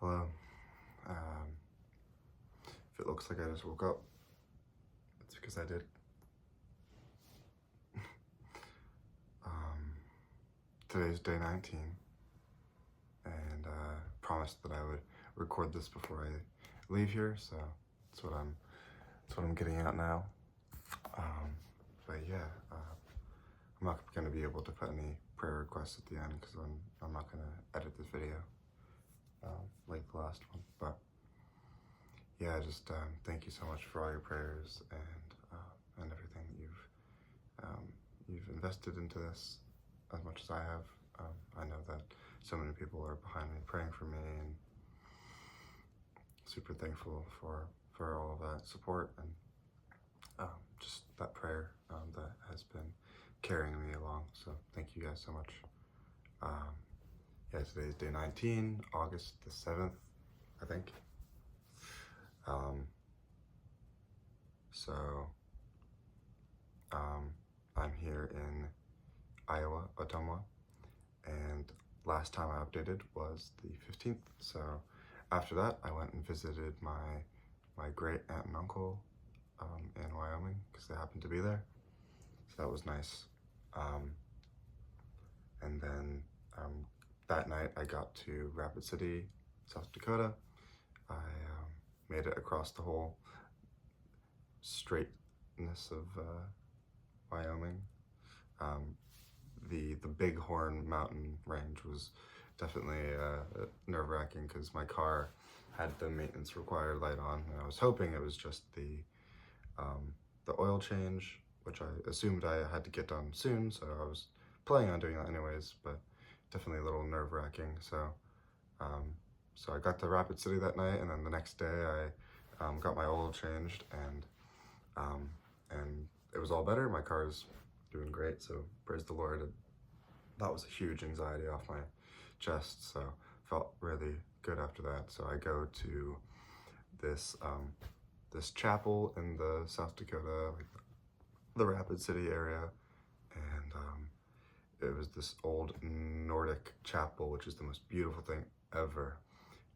Hello. Um, if it looks like I just woke up, it's because I did. um, Today's day 19, and promised that I would record this before I leave here. So that's what I'm getting at now. But yeah, I'm not going to be able to put any prayer requests at the end because I'm not going to edit this video like the last one. But yeah, just thank you so much for all your prayers and everything that you've invested into this as much as I have. I know that so many people are behind me praying for me, and super thankful for all of that support and just that prayer that has been carrying me along. So thank you guys so much. Yeah, today's day 19, August the 7th, I think. So I'm here in Iowa, Ottumwa, and last time I updated was the 15th. So after that, I went and visited my great aunt and uncle in Wyoming because they happened to be there. So that was nice. And then that night I got to Rapid City, South Dakota. I made it across the whole straightness of Wyoming. The Bighorn Mountain Range was definitely nerve-wracking because my car had the maintenance required light on, and I was hoping it was just the oil change, which I assumed I had to get done soon, so I was planning on doing that anyways, but definitely a little nerve-wracking. So I got to Rapid City that night, and then the next day I got my oil changed, and it was all better. My car is doing great, so praise the Lord. That was a huge anxiety off my chest, so felt really good after that. So I go to this this chapel in the South Dakota, like the Rapid City area, and it was this old Nordic chapel, which is the most beautiful thing ever.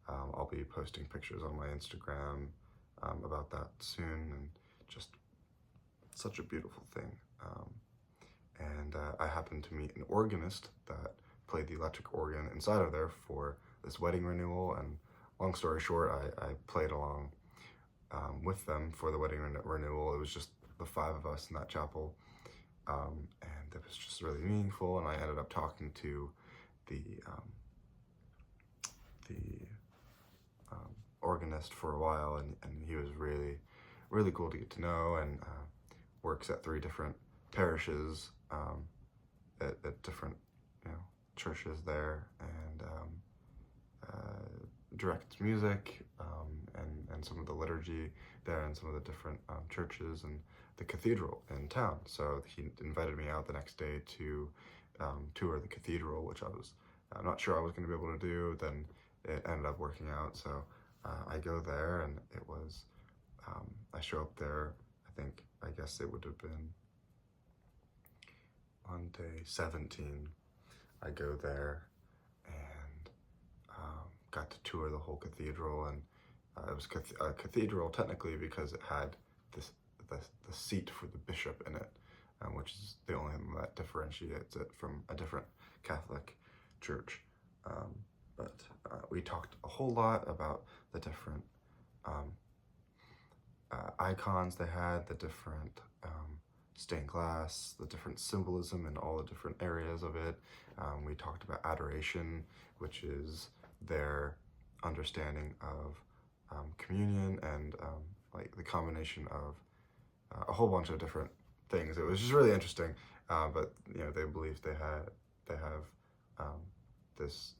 I'll be posting pictures on my Instagram about that soon, and just such a beautiful thing. And I happened to meet an organist that played the electric organ inside of there for this wedding renewal, and long story short, I played along with them for the wedding renewal. It was just the 5 of us in that chapel, and it was just really meaningful, and I ended up talking to the organist for a while, and he was really cool to get to know, and works at 3 different parishes at different churches there, and directs music and some of the liturgy there in some of the different churches and the cathedral in town. So he invited me out the next day to tour the cathedral, which I'm not sure I was going to be able to do. Then it ended up working out, so I go there, and it was I show up there. I guess it would have been on day 17. I go there and got to tour the whole cathedral, and it was a cathedral technically because it had the seat for the bishop in it, which is the only thing that differentiates it from a different Catholic church. But we talked a whole lot about the different icons they had, the different stained glass, the different symbolism in all the different areas of it. We talked about adoration, which is their understanding of communion and like the combination of a whole bunch of different things. It was just really interesting, but they believe they have this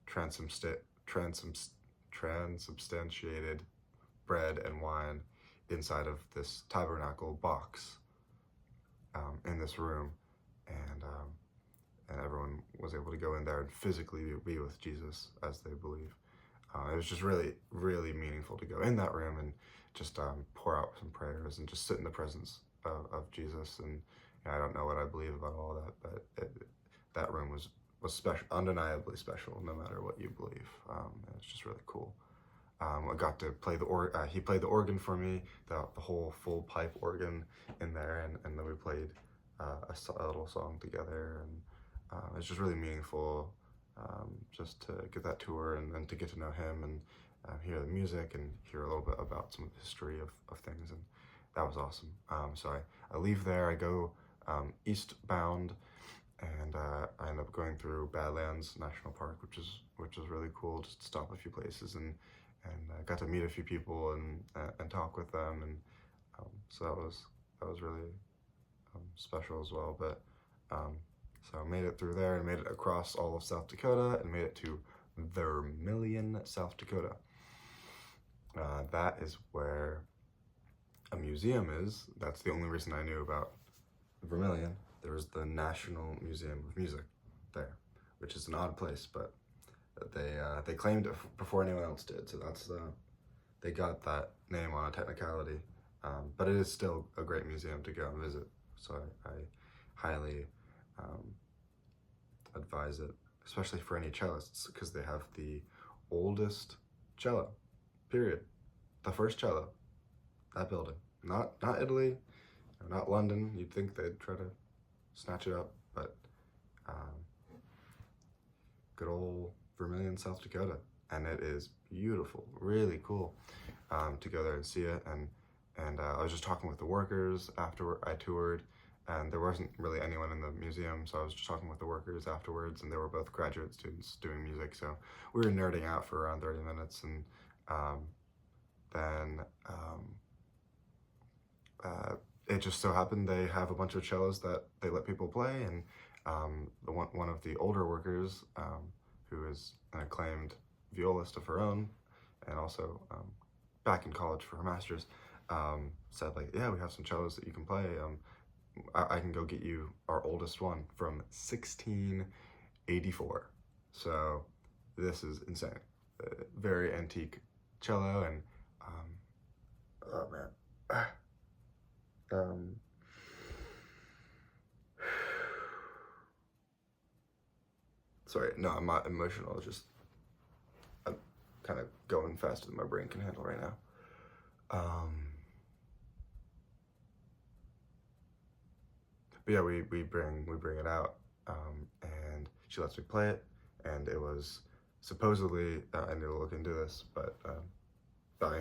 transubstantiated bread and wine inside of this tabernacle box in this room, and everyone was able to go in there and physically be with Jesus as they believe. It was just really meaningful to go in that room and just pour out some prayers and just sit in the presence of Jesus. And I don't know what I believe about all that, but that room was was special, undeniably special, no matter what you believe. It's just really cool. I got to play he played the organ for me, the whole full pipe organ in there, and then we played a little song together, and it's just really meaningful, just to get that tour and to get to know him and hear the music and hear a little bit about some of the history of things, and that was awesome. So I leave there, I go eastbound, and I end up going through Badlands National Park, which is really cool. Just to stop a few places and got to meet a few people and talk with them, and so that was really special as well. But so I made it through there and made it across all of South Dakota and made it to Vermillion, South Dakota. That is where a museum is. That's the only reason I knew about Vermillion. There was the National Museum of Music there, which is an odd place, but they claimed it before anyone else did, so that's they got that name on a technicality. But it is still a great museum to go and visit, so I highly advise it, especially for any cellists, because they have the oldest cello, period. The first cello, that building. Not Italy, not London. You'd think they'd try to snatch it up, but good old Vermillion, South Dakota, and it is beautiful, really cool to go there and see it. And I was just talking with the workers after I toured, and there wasn't really anyone in the museum, so I was just talking with the workers afterwards, and they were both graduate students doing music, so we were nerding out for around 30 minutes, and then it just so happened they have a bunch of cellos that they let people play, and one of the older workers, who is an acclaimed violist of her own, and also back in college for her master's, said, like, yeah, we have some cellos that you can play. I can go get you our oldest one from 1684. So this is insane. Very antique cello, and oh man. Sorry, no, I'm not emotional. It's just I'm kind of going faster than my brain can handle right now. But yeah, we bring it out, and she lets me play it, and it was supposedly, I need to look into this, but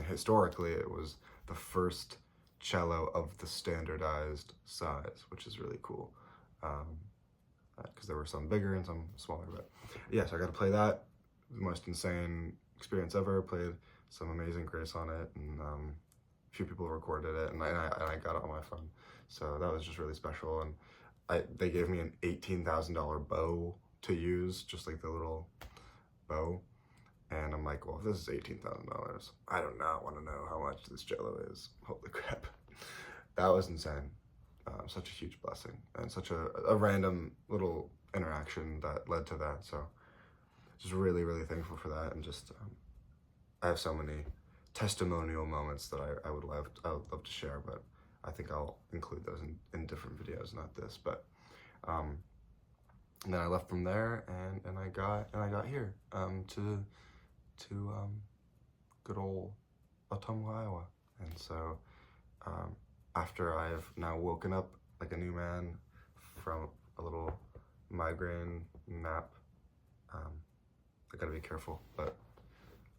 historically it was the first cello of the standardized size, which is really cool, because there were some bigger and some smaller. But yeah, so I got to play that, the most insane experience ever. Played some Amazing Grace on it, and a few people recorded it, and I got it on my phone, so that was just really special. And they gave me an $18,000 bow to use, just like the little bow, and I'm like, well, if this is $18,000, I do not want to know how much this cello is. Holy crap. That was insane. Such a huge blessing, and such a random little interaction that led to that. So just really, really thankful for that. And just I have so many testimonial moments that I would love to share, but I think I'll include those in different videos, not this. But and then I left from there, and I got here to good old Ottumwa, Iowa. And so after I've now woken up like a new man from a little migraine nap, I gotta be careful, but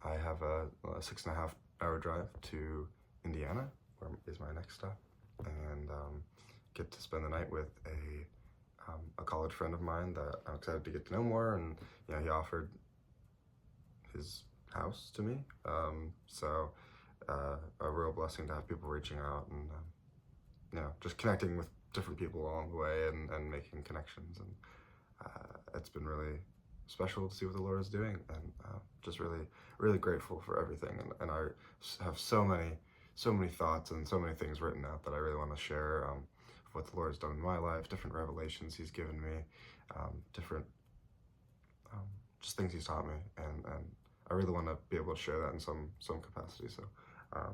I have a 6.5-hour drive to Indiana, where is my next stop, and get to spend the night with a college friend of mine that I'm excited to get to know more. And you know, he offered his house to me, so a real blessing to have people reaching out, and you know, just connecting with different people along the way, and making connections. And it's been really special to see what the Lord is doing, and just really, really grateful for everything. And I have so many thoughts and so many things written out that I really want to share, of what the Lord has done in my life, different revelations He's given me, different just things He's taught me, and I really want to be able to share that in some capacity. So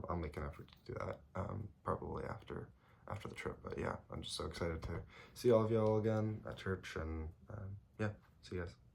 I'll make an effort to do that, probably after the trip. But yeah, I'm just so excited to see all of y'all again at church, and yeah, See you guys.